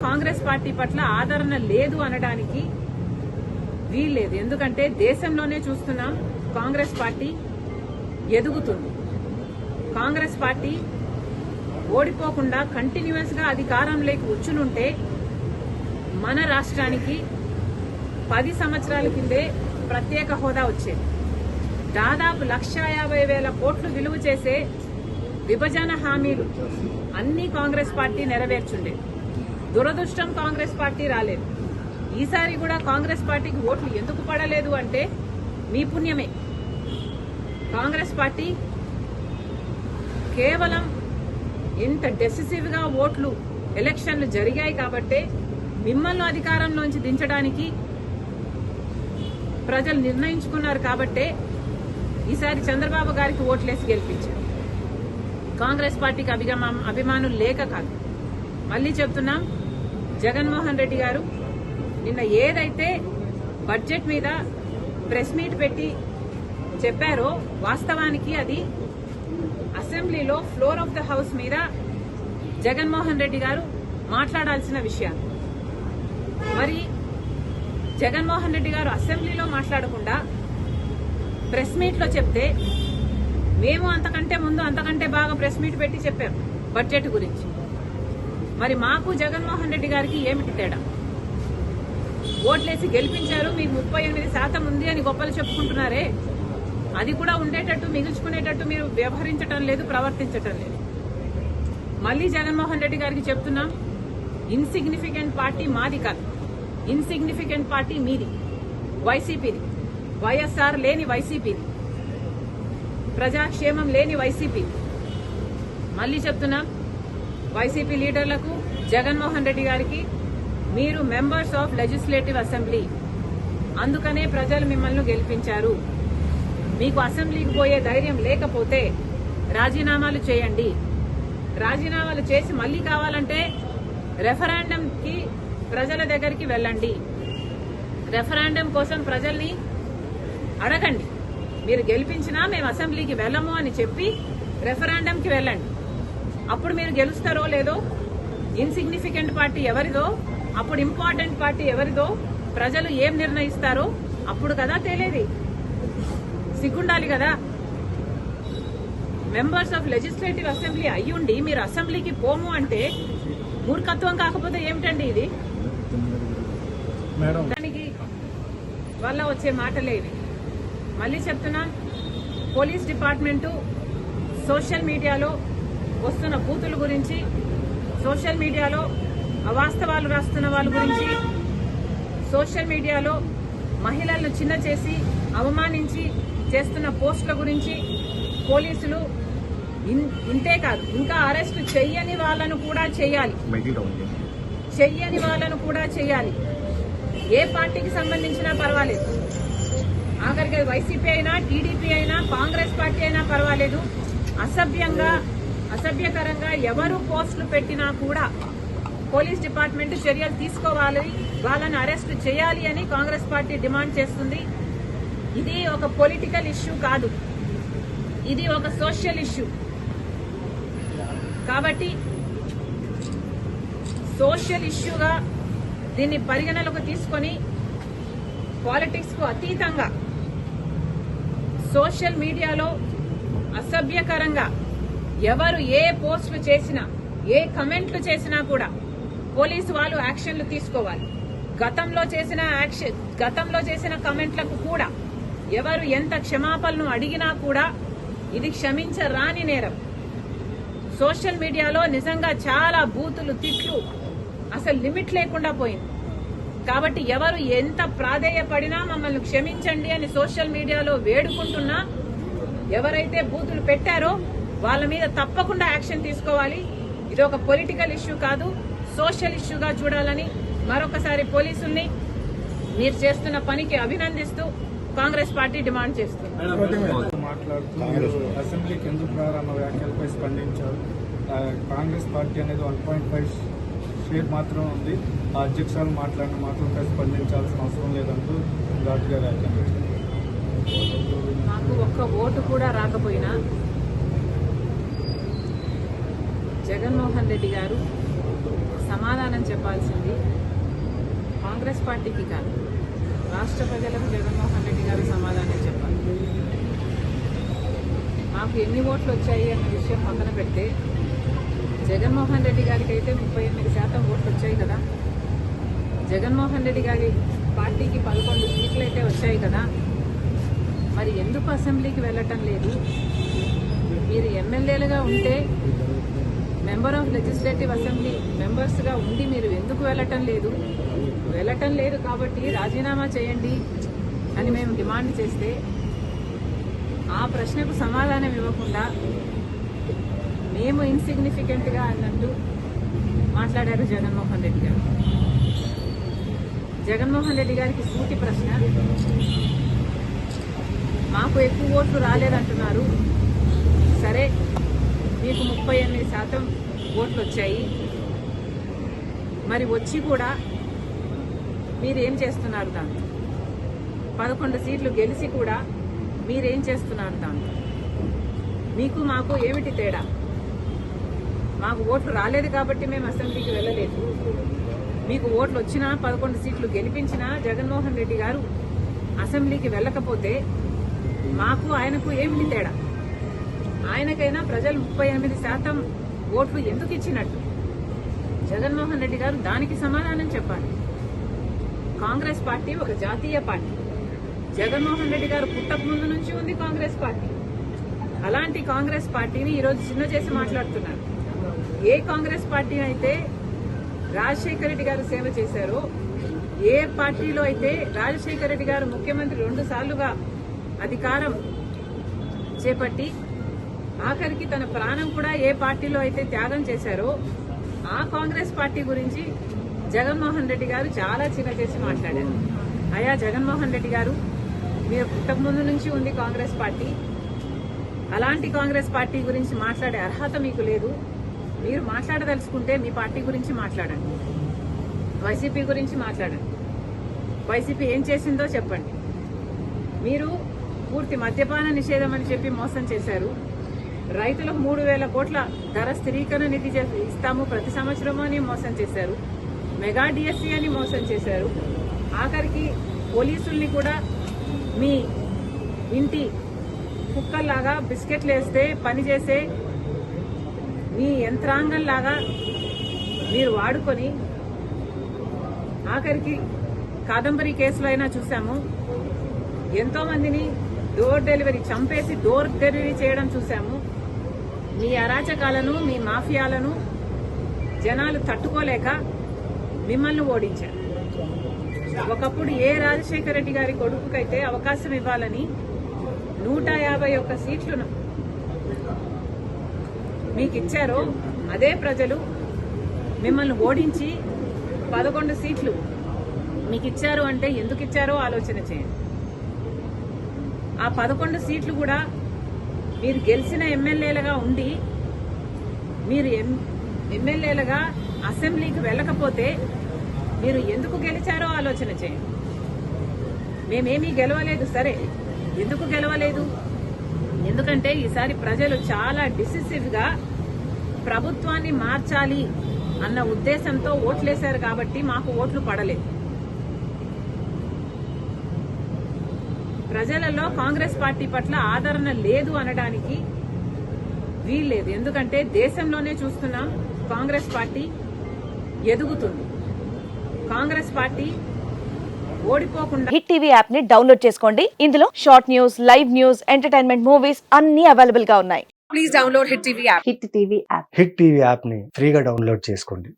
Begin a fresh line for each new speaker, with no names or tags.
Congress party పట్ల ఆదరణ లేదు అనడానికి వీల్లేదు. ఎందుకంటే దేశంలోనే చూస్తున్నాం కాంగ్రెస్ పార్టీ ఎదుగుతుంది. కాంగ్రెస్ పార్టీ ఓడిపోకుండా కంటిన్యూస్ గా అధికారంలోకి వచ్చునుంటే మన రాష్ట్రానికి 10 సంవత్సరాల కిందే ప్రత్యేక హోదా వచ్చేది. దాదాపు 1,50,000 కోట్లు విలువ చేసే విభజన హామీలు అన్ని కాంగ్రెస్ పార్టీ నెరవేర్చుండే. దురదృష్టం కాంగ్రెస్ పార్టీ రాలేదు. ఈసారి కూడా కాంగ్రెస్ పార్టీకి ఓట్లు ఎందుకు పడలేదు అంటే మీ పుణ్యమే. కాంగ్రెస్ పార్టీ కేవలం ఇంత డెసిసివ్ గా ఓట్లు ఎలక్షన్లు జరిగాయి కాబట్టే మిమ్మల్ని అధికారంలోంచి దించడానికి ప్రజలు నిర్ణయించుకున్నారు కాబట్టే ఈసారి చంద్రబాబు గారికి ఓట్లేసి గెలిపించారు. కాంగ్రెస్ పార్టీకి అభిమానులు లేక కాదు. మళ్లీ చెప్తున్నాం, జగన్మోహన్ రెడ్డి గారు నిన్న ఏదైతే బడ్జెట్ మీద ప్రెస్ మీట్ పెట్టి చెప్పారో వాస్తవానికి అది అసెంబ్లీలో ఫ్లోర్ ఆఫ్ ద హౌస్ మీద జగన్మోహన్ రెడ్డి గారు మాట్లాడాల్సిన విషయాలు. మరి జగన్మోహన్ రెడ్డి గారు అసెంబ్లీలో మాట్లాడకుండా ప్రెస్ మీట్ లో చెప్తే మేము అంతకంటే ముందు అంతకంటే బాగా ప్రెస్ మీట్ పెట్టి చెప్పాం బడ్జెట్ గురించి. మరి మాకు జగన్మోహన్ రెడ్డి గారికి ఏమిటి తేడా? ఓట్లేసి గెలిపించారు, మీకు 38% ఉంది అని గొప్పలు చెప్పుకుంటున్నారే, అది కూడా ఉండేటట్టు మిగుల్చుకునేటట్టు మీరు వ్యవహరించటం లేదు, ప్రవర్తించటం లేదు. మళ్లీ జగన్మోహన్ రెడ్డి గారికి చెప్తున్నాం, ఇన్సిగ్నిఫికెంట్ పార్టీ మాది కాదు, ఇన్సిగ్నిఫికెంట్ పార్టీ మీది, వైసీపీది. వైఎస్ఆర్ లేని వైసీపీది, ప్రజాక్షేమం లేని వైసీపీ. మళ్లీ చెప్తున్నాం, వైసీపీ లీడర్లకు జగన్మోహన్ రెడ్డి గారికి మీరు మెంబర్స్ ఆఫ్ లెజిస్లేటివ్ అసెంబ్లీ, అందుకనే ప్రజలు మిమ్మల్ని గెలిపించారు. మీకు అసెంబ్లీకి పోయే ధైర్యం లేకపోతే రాజీనామాలు చేయండి. రాజీనామాలు చేసి మళ్లీ కావాలంటే రెఫరాండంకి ప్రజల దగ్గరికి వెళ్ళండి. రెఫరాండం కోసం ప్రజల్ని అడగండి. మీరు గెలిపించినా మేము అసెంబ్లీకి వెళ్ళము అని చెప్పి రెఫరాండంకి వెళ్ళండి. అప్పుడు మీరు గెలుస్తారో లేదో, ఇన్సిగ్నిఫికెంట్ పార్టీ ఎవరిదో, అప్పుడు ఇంపార్టెంట్ పార్టీ ఎవరిదో ప్రజలు ఏం నిర్ణయిస్తారో అప్పుడు కదా తేలేది. సిగ్గుండాలి కదా. మెంబర్స్ ఆఫ్ లెజిస్లేటివ్ అసెంబ్లీ అయ్యుండి మీరు అసెంబ్లీకి పోము అంటే మూర్ఖత్వం కాకపోతే ఏమిటండి ఇది? దానికి వల్ల వచ్చే మాటలేవి. మళ్లీ చెప్తున్నాం, పోలీస్ డిపార్ట్మెంటు సోషల్ మీడియాలో వస్తున్న బూతుల గురించి, సోషల్ మీడియాలో అవాస్తవాలు రాస్తున్న వాళ్ళ గురించి, సోషల్ మీడియాలో మహిళలను చిన్న చేసి అవమానించి చేస్తున్న పోస్టుల గురించి పోలీసులు ఇంతే కాదు ఇంకా అరెస్టు చెయ్యని వాళ్ళను కూడా చేయాలి. చెయ్యని వాళ్ళను కూడా చేయాలి. ఏ పార్టీకి సంబంధించినా పర్వాలేదు, ఆఖరికి వైసీపీ అయినా టీడీపీ అయినా కాంగ్రెస్ పార్టీ అయినా పర్వాలేదు. అసభ్యకరంగా ఎవరు పోస్టులు పెట్టినా కూడా పోలీస్ డిపార్ట్మెంట్ చర్యలు తీసుకోవాలి, వాళ్ళని అరెస్టు చేయాలి అని కాంగ్రెస్ పార్టీ డిమాండ్ చేస్తుంది. ఇది ఒక పొలిటికల్ ఇష్యూ కాదు, ఇది ఒక సోషల్ ఇష్యూ. కాబట్టి సోషల్ ఇష్యూగా దీన్ని పరిగణలోకి తీసుకొని పాలిటిక్స్ కు అతీతంగా సోషల్ మీడియాలో అసభ్యకరంగా ఎవరు ఏ పోస్టులు చేసినా, ఏ కమెంట్లు చేసినా కూడా పోలీసు వాళ్ళు యాక్షన్లు తీసుకోవాలి. గతంలో చేసిన కమెంట్లకు కూడా ఎవరు ఎంత క్షమాపణలు అడిగినా కూడా ఇది క్షమించరాని నేరం. సోషల్ మీడియాలో నిజంగా చాలా బూతులు, తిట్లు, అసలు లిమిట్ లేకుండా పోయింది. కాబట్టి ఎవరు ఎంత ప్రాధేయపడినా మమ్మల్ని క్షమించండి అని సోషల్ మీడియాలో వేడుకుంటున్నా ఎవరైతే బూతులు పెట్టారో వాళ్ళ మీద తప్పకుండా యాక్షన్ తీసుకోవాలి. ఇది ఒక పొలిటికల్ ఇష్యూ కాదు, సోషల్ ఇష్యూగా చూడాలని మరొకసారి పోలీసుల్ని మీరు చేస్తున్న పనికి అభినందిస్తూ కాంగ్రెస్ పార్టీ డిమాండ్ చేస్తుంది.
అసెంబ్లీకి ఎందుకు రారన్న వ్యాఖ్యలపై స్పందించారు. కాంగ్రెస్ పార్టీ అనేది 1.5 షేర్ మాత్రం ఉంది. ఆ అధ్యక్షులు మాట్లాడిన మాత్రంపై స్పందించాల్సిన అవసరం లేదంటూ ఘాటుగా వ్యాఖ్యానించారు.
మాకు ఒక్క ఓటు కూడా రాకపోయినా జగన్మోహన్ రెడ్డి గారు సమాధానం చెప్పాల్సింది కాంగ్రెస్ పార్టీకి కాదు, రాష్ట్ర ప్రజలకు జగన్మోహన్ రెడ్డి గారు సమాధానం చెప్పాలి. మాకు ఎన్ని ఓట్లు వచ్చాయి అన్న విషయం పక్కన పెడితే జగన్మోహన్ రెడ్డి గారికి అయితే 38% ఓట్లు వచ్చాయి కదా. జగన్మోహన్ రెడ్డి గారి పార్టీకి 11 సీట్లు అయితే వచ్చాయి కదా. మరి ఎందుకు అసెంబ్లీకి వెళ్ళటం లేదు? మీరు ఎమ్మెల్యేలుగా ఉంటే మెంబర్ ఆఫ్ లెజిస్లేటివ్ అసెంబ్లీ మెంబర్స్గా ఉండి మీరు ఎందుకు వెళ్ళటం లేదు? వెళ్ళటం లేదు కాబట్టి రాజీనామా చేయండి అని మేము డిమాండ్ చేస్తే ఆ ప్రశ్నకు సమాధానం ఇవ్వకుండా మేము ఇన్సిగ్నిఫికెంట్గా అన్నట్టు మాట్లాడారు జగన్మోహన్ రెడ్డి గారు. జగన్మోహన్ రెడ్డి గారికి సూటి ప్రశ్న, మాకు ఎక్కువ ఓట్లు రాలేదంటున్నారు. సరే, మీకు 38% ఓట్లు వచ్చాయి. మరి వచ్చి కూడా మీరేం చేస్తున్నారు? దాంతో 11 సీట్లు గెలిచి కూడా మీరేం చేస్తున్నారు? దాంతో మీకు మాకు ఏమిటి తేడా? మాకు ఓట్లు రాలేదు కాబట్టి మేము అసెంబ్లీకి వెళ్ళలేదు. మీకు ఓట్లు వచ్చినా 11 సీట్లు గెలిపించినా జగన్మోహన్ రెడ్డి గారు అసెంబ్లీకి వెళ్ళకపోతే మాకు ఆయనకు ఏమిటి తేడా? ఆయనకైనా ప్రజలు 38% ఓట్లు ఎందుకు ఇచ్చినట్టు? జగన్మోహన్ రెడ్డి గారు దానికి సమాధానం చెప్పాలి. కాంగ్రెస్ పార్టీ ఒక జాతీయ పార్టీ. జగన్మోహన్ రెడ్డి గారు పుట్టక ముందు నుంచి ఉంది కాంగ్రెస్ పార్టీ. అలాంటి కాంగ్రెస్ పార్టీని ఈరోజు చిన్న చేసి మాట్లాడుతున్నారు. ఏ కాంగ్రెస్ పార్టీ అయితే రాజశేఖర రెడ్డి గారు సేవ చేశారో, ఏ పార్టీలో అయితే రాజశేఖర రెడ్డి గారు ముఖ్యమంత్రి 2 సార్లుగా అధికారం చేపట్టి ఆఖరికి తన ప్రాణం కూడా ఏ పార్టీలో అయితే త్యాగం చేశారో ఆ కాంగ్రెస్ పార్టీ గురించి జగన్మోహన్ రెడ్డి గారు చాలా చిన్న చేసి మాట్లాడారు. అయా జగన్మోహన్ రెడ్డి గారు, మీరు పుట్టక ముందు నుంచి ఉంది కాంగ్రెస్ పార్టీ. అలాంటి కాంగ్రెస్ పార్టీ గురించి మాట్లాడే అర్హత మీకు లేదు. మీరు మాట్లాడదలుచుకుంటే మీ పార్టీ గురించి మాట్లాడండి, వైసీపీ గురించి మాట్లాడండి. వైసీపీ ఏం చేసిందో చెప్పండి. మీరు పూర్తి మద్యపాన నిషేధం అని చెప్పి మోసం చేశారు. రైతులకు 3,000 కోట్ల ధర స్థిరీకరణ నిధి ఇస్తాము ప్రతి సంవత్సరము అని మోసం చేశారు. మెగా డిఎస్సీ అని మోసం చేశారు. ఆఖరికి పోలీసుల్ని కూడా మీ ఇంటి కుక్కల్లాగా బిస్కెట్లు వేస్తే పనిచేసే మీ యంత్రాంగంలాగా మీరు వాడుకొని ఆఖరికి కాదంబరి కేసులో అయినా చూసాము, ఎంతో మందిని డోర్ డెలివరీ చంపేసి డోర్ డెలివరీ చేయడం చూసాము. మీ అరాచకాలను, మీ మాఫియాలను జనాలు తట్టుకోలేక మిమ్మల్ని ఓడించారు. ఒకప్పుడు ఏ రాజశేఖర రెడ్డి గారి కొడుకుకైతే అవకాశం ఇవ్వాలని 151 సీట్లను మీకు ఇచ్చారో అదే ప్రజలు మిమ్మల్ని ఓడించి 11 సీట్లు మీకు ఇచ్చారు అంటే ఎందుకు ఇచ్చారో ఆలోచన చేయండి. ఆ 11 సీట్లు కూడా మీరు గెలిచిన ఎమ్మెల్యేలుగా ఉండి మీరు ఎమ్మెల్యేలుగా అసెంబ్లీకి వెళ్ళకపోతే మీరు ఎందుకు గెలిచారో ఆలోచన చేయండి. మేమేమీ గెలవలేదు. సరే, ఎందుకు గెలవలేదు? ఎందుకంటే ఈసారి ప్రజలు చాలా డిసిసివ్గా ప్రభుత్వాన్ని మార్చాలి అన్న ఉద్దేశంతో ఓట్లేశారు కాబట్టి మాకు ఓట్లు పడలేదు. ప్రజలలో కాంగ్రెస్ పార్టీ పట్ల ఆదరణ లేదు అనడానికి వీల్లేదు. ఎందుకంటే దేశంలోనే చూస్తున్నాం, కాంగ్రెస్ పార్టీ ఎదుగుతుంది. కాంగ్రెస్ పార్టీ ఓడిపోకుండా
హిట్ టీవీ యాప్ ని డౌన్లోడ్ చేసుకోండి. ఇందులో short news, live news, entertainment movies అన్ని అవైలబుల్ గా ఉన్నాయి. Please download Hit TV app.
Hit TV app ని ఫ్రీగా డౌన్లోడ్ చేసుకోండి.